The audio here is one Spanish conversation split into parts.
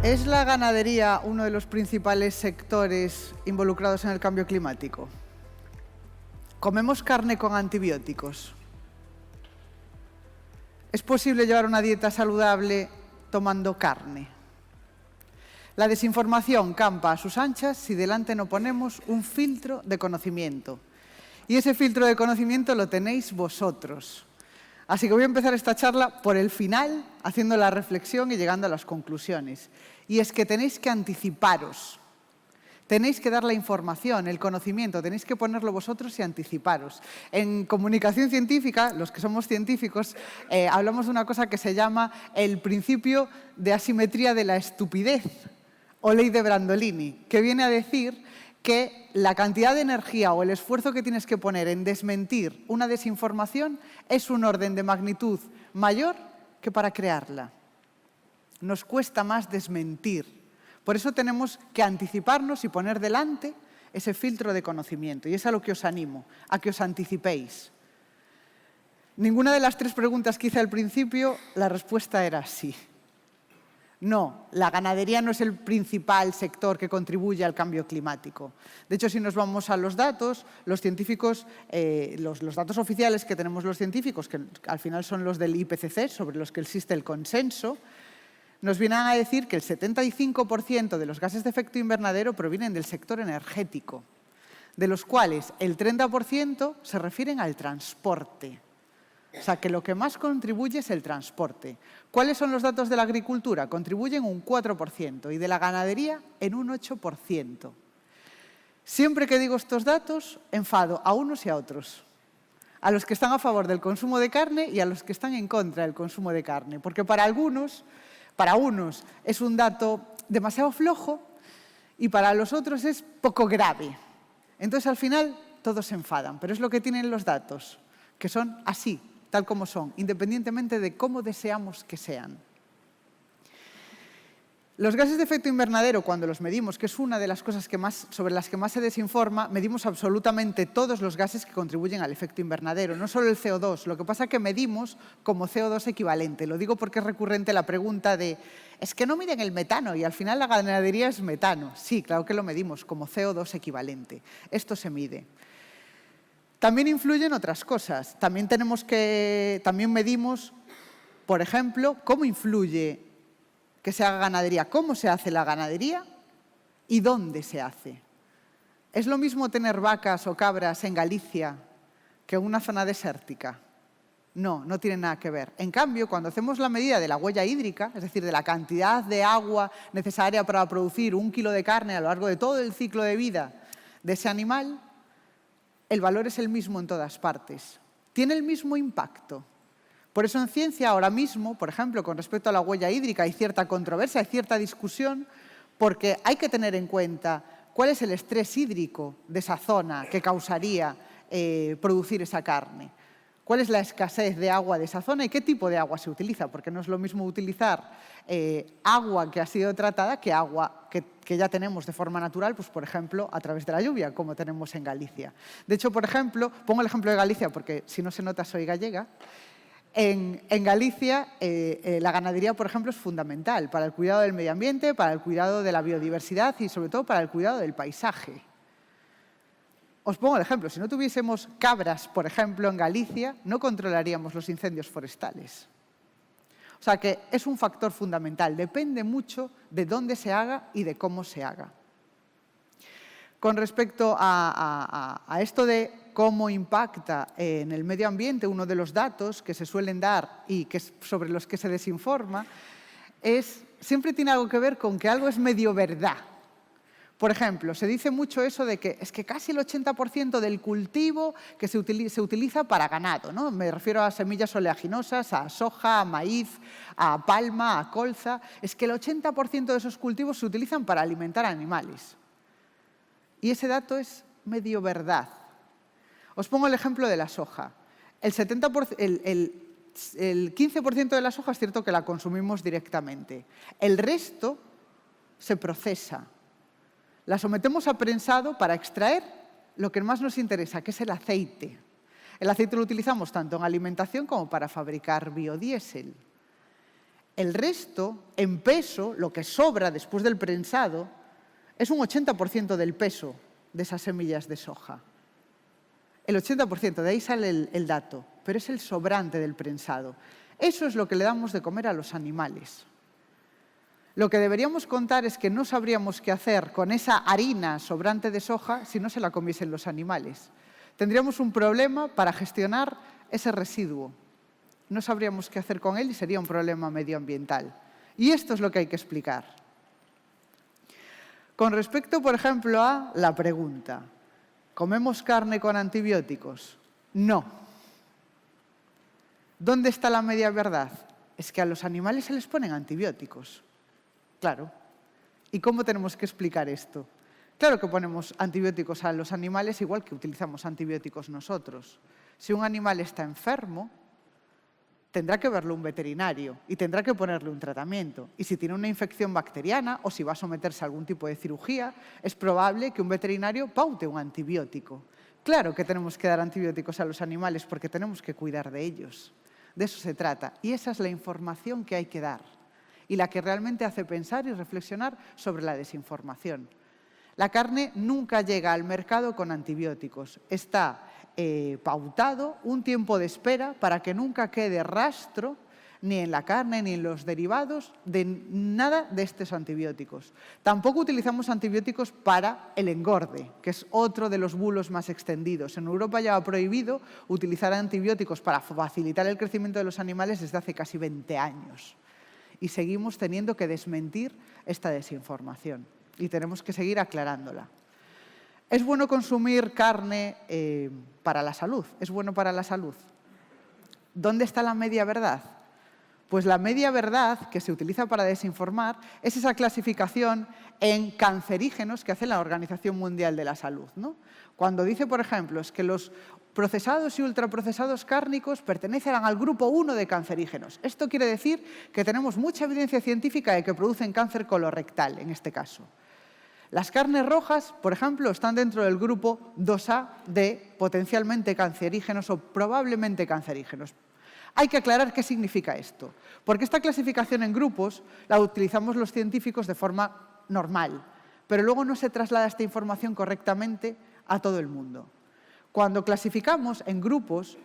¿Es la ganadería uno de los principales sectores involucrados en el cambio climático? ¿Comemos carne con antibióticos? ¿Es posible llevar una dieta saludable tomando carne? La desinformación campa a sus anchas si delante no ponemos un filtro de conocimiento. Y ese filtro de conocimiento lo tenéis vosotros. Así que voy a empezar esta charla por el final, haciendo la reflexión y llegando a las conclusiones. Y es que tenéis que anticiparos. Tenéis que dar la información, el conocimiento, tenéis que ponerlo vosotros y anticiparos. En comunicación científica, los que somos científicos, hablamos de una cosa que se llama el principio de asimetría de la estupidez, o ley de Brandolini, que viene a decir que la cantidad de energía o el esfuerzo que tienes que poner en desmentir una desinformación es un orden de magnitud mayor que para crearla. Nos cuesta más desmentir. Por eso tenemos que anticiparnos y poner delante ese filtro de conocimiento. Y es a lo que os animo, a que os anticipéis. Ninguna de las tres preguntas que hice al principio, la respuesta era sí. No, la ganadería no es el principal sector que contribuye al cambio climático. De hecho, si nos vamos a los datos, los científicos, los datos oficiales que tenemos los científicos, que al final son los del IPCC, sobre los que existe el consenso, nos vienen a decir que el 75% de los gases de efecto invernadero provienen del sector energético, de los cuales el 30% se refieren al transporte. O sea, que lo que más contribuye es el transporte. ¿Cuáles son los datos de la agricultura? Contribuyen un 4% y de la ganadería en un 8%. Siempre que digo estos datos, enfado a unos y a otros. A los que están a favor del consumo de carne y a los que están en contra del consumo de carne. Porque para unos es un dato demasiado flojo y para los otros es poco grave. Entonces, al final, todos se enfadan. Pero es lo que tienen los datos, que son así, tal como son, independientemente de cómo deseamos que sean. Los gases de efecto invernadero, cuando los medimos, que es una de las cosas sobre las que más se desinforma, medimos absolutamente todos los gases que contribuyen al efecto invernadero, no solo el CO2. Lo que pasa es que medimos como CO2 equivalente. Lo digo porque es recurrente la pregunta de «¿es que no miden el metano y al final la ganadería es metano?» Sí, claro que lo medimos como CO2 equivalente. Esto se mide. También influyen otras cosas. También medimos, por ejemplo, cómo influye que se haga ganadería, cómo se hace la ganadería y dónde se hace. ¿Es lo mismo tener vacas o cabras en Galicia que en una zona desértica? No, no tiene nada que ver. En cambio, cuando hacemos la medida de la huella hídrica, es decir, de la cantidad de agua necesaria para producir 1 kilo de carne a lo largo de todo el ciclo de vida de ese animal, el valor es el mismo en todas partes. Tiene el mismo impacto. Por eso en ciencia ahora mismo, por ejemplo, con respecto a la huella hídrica, hay cierta controversia, hay cierta discusión, porque hay que tener en cuenta cuál es el estrés hídrico de esa zona que causaría producir esa carne. ¿Cuál es la escasez de agua de esa zona y qué tipo de agua se utiliza? Porque no es lo mismo utilizar agua que ha sido tratada que agua que ya tenemos de forma natural, pues por ejemplo, a través de la lluvia, como tenemos en Galicia. De hecho, por ejemplo, pongo el ejemplo de Galicia porque si no se nota soy gallega. En Galicia, la ganadería, por ejemplo, es fundamental para el cuidado del medio ambiente, para el cuidado de la biodiversidad y, sobre todo, para el cuidado del paisaje. Os pongo el ejemplo. Si no tuviésemos cabras, por ejemplo, en Galicia, no controlaríamos los incendios forestales. O sea que es un factor fundamental. Depende mucho de dónde se haga y de cómo se haga. Con respecto a esto de cómo impacta en el medio ambiente, uno de los datos que se suelen dar y sobre los que se desinforma siempre tiene algo que ver con que algo es medio verdad. Por ejemplo, se dice mucho eso de que es que casi el 80% del cultivo que se utiliza para ganado, ¿no? Me refiero a semillas oleaginosas, a soja, a maíz, a palma, a colza. Es que el 80% de esos cultivos se utilizan para alimentar animales. Y ese dato es medio verdad. Os pongo el ejemplo de la soja. El 15% de la soja es cierto que la consumimos directamente. El resto se procesa. La sometemos a prensado para extraer lo que más nos interesa, que es el aceite. El aceite lo utilizamos tanto en alimentación como para fabricar biodiesel. El resto, en peso, lo que sobra después del prensado, es un 80% del peso de esas semillas de soja. El 80%, de ahí sale el dato, pero es el sobrante del prensado. Eso es lo que le damos de comer a los animales. Lo que deberíamos contar es que no sabríamos qué hacer con esa harina sobrante de soja si no se la comiesen los animales. Tendríamos un problema para gestionar ese residuo. No sabríamos qué hacer con él y sería un problema medioambiental. Y esto es lo que hay que explicar. Con respecto, por ejemplo, a la pregunta, ¿comemos carne con antibióticos? No. ¿Dónde está la media verdad? Es que a los animales se les ponen antibióticos. Claro. ¿Y cómo tenemos que explicar esto? Claro que ponemos antibióticos a los animales igual que utilizamos antibióticos nosotros. Si un animal está enfermo, tendrá que verlo un veterinario y tendrá que ponerle un tratamiento. Y si tiene una infección bacteriana o si va a someterse a algún tipo de cirugía, es probable que un veterinario paute un antibiótico. Claro que tenemos que dar antibióticos a los animales porque tenemos que cuidar de ellos. De eso se trata. Y esa es la información que hay que dar y la que realmente hace pensar y reflexionar sobre la desinformación. La carne nunca llega al mercado con antibióticos. Está pautado un tiempo de espera para que nunca quede rastro ni en la carne ni en los derivados de nada de estos antibióticos. Tampoco utilizamos antibióticos para el engorde, que es otro de los bulos más extendidos. En Europa ya ha prohibido utilizar antibióticos para facilitar el crecimiento de los animales desde hace casi 20 años. Y seguimos teniendo que desmentir esta desinformación y tenemos que seguir aclarándola. ¿Es bueno consumir carne para la salud? ¿Es bueno para la salud? ¿Dónde está la media verdad? Pues la media verdad que se utiliza para desinformar es esa clasificación en cancerígenos que hace la Organización Mundial de la Salud, ¿no? Cuando dice, por ejemplo, es que los procesados y ultraprocesados cárnicos pertenecen al grupo 1 de cancerígenos. Esto quiere decir que tenemos mucha evidencia científica de que producen cáncer colorectal, en este caso. Las carnes rojas, por ejemplo, están dentro del grupo 2A de potencialmente cancerígenos o probablemente cancerígenos. Hay que aclarar qué significa esto, porque esta clasificación en grupos la utilizamos los científicos de forma normal, pero luego no se traslada esta información correctamente a todo el mundo. Cuando clasificamos en grupos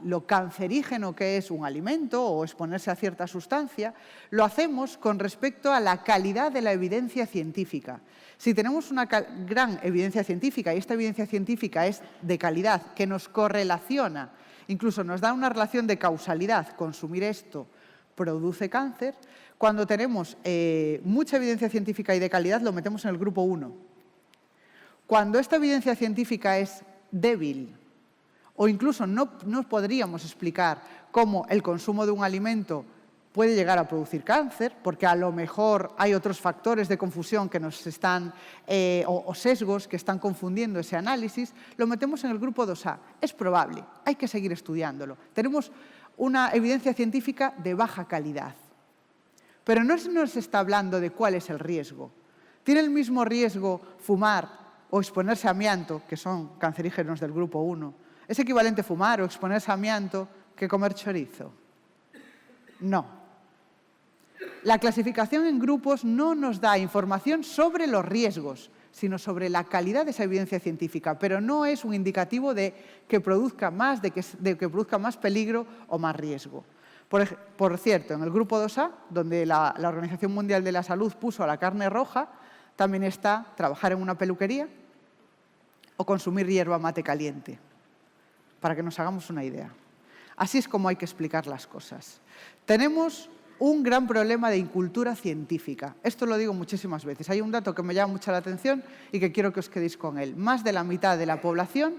lo cancerígeno que es un alimento o exponerse a cierta sustancia, lo hacemos con respecto a la calidad de la evidencia científica. Si tenemos una gran evidencia científica y esta evidencia científica es de calidad, que nos correlaciona, incluso nos da una relación de causalidad, consumir esto produce cáncer, cuando tenemos mucha evidencia científica y de calidad lo metemos en el grupo 1. Cuando esta evidencia científica es débil, o incluso no podríamos explicar cómo el consumo de un alimento puede llegar a producir cáncer, porque a lo mejor hay otros factores de confusión que nos están, o sesgos que están confundiendo ese análisis, lo metemos en el grupo 2A. Es probable, hay que seguir estudiándolo. Tenemos una evidencia científica de baja calidad. Pero no nos está hablando de cuál es el riesgo. ¿Tiene el mismo riesgo fumar o exponerse a amianto, que son cancerígenos del grupo 1? ¿Es equivalente fumar o exponerse a amianto que comer chorizo? No. La clasificación en grupos no nos da información sobre los riesgos, sino sobre la calidad de esa evidencia científica, pero no es un indicativo de que produzca más, de que produzca más peligro o más riesgo. Por cierto, en el grupo 2A, donde la Organización Mundial de la Salud puso a la carne roja, también está trabajar en una peluquería o consumir hierba mate caliente, para que nos hagamos una idea. Así es como hay que explicar las cosas. Tenemos un gran problema de incultura científica. Esto lo digo muchísimas veces. Hay un dato que me llama mucho la atención y que quiero que os quedéis con él. Más de la mitad de la población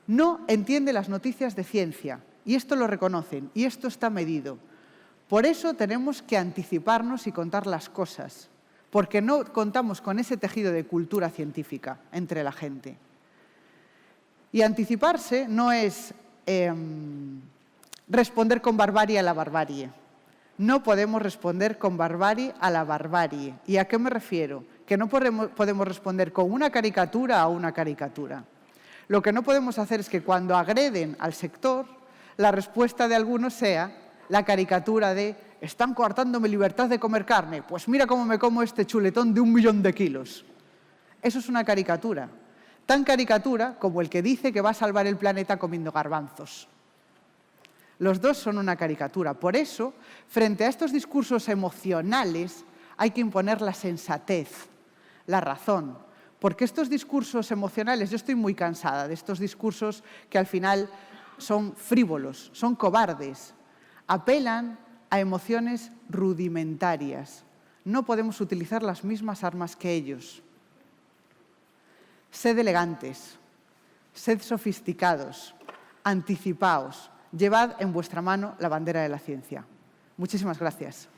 no entiende las noticias de ciencia, y esto lo reconocen, y esto está medido. Por eso tenemos que anticiparnos y contar las cosas, porque no contamos con ese tejido de cultura científica entre la gente. Y anticiparse no es responder con barbarie a la barbarie. No podemos responder con barbarie a la barbarie. ¿Y a qué me refiero? Que no podemos responder con una caricatura a una caricatura. Lo que no podemos hacer es que cuando agreden al sector, la respuesta de algunos sea la caricatura de «están coartándome libertad de comer carne, pues mira cómo me como este chuletón de 1 millón de kilos». Eso es una caricatura. Tan caricatura como el que dice que va a salvar el planeta comiendo garbanzos. Los dos son una caricatura. Por eso, frente a estos discursos emocionales, hay que imponer la sensatez, la razón. Porque estos discursos emocionales, yo estoy muy cansada de estos discursos que al final son frívolos, son cobardes, apelan a emociones rudimentarias. No podemos utilizar las mismas armas que ellos. Sed elegantes, sed sofisticados, anticipaos, llevad en vuestra mano la bandera de la ciencia. Muchísimas gracias.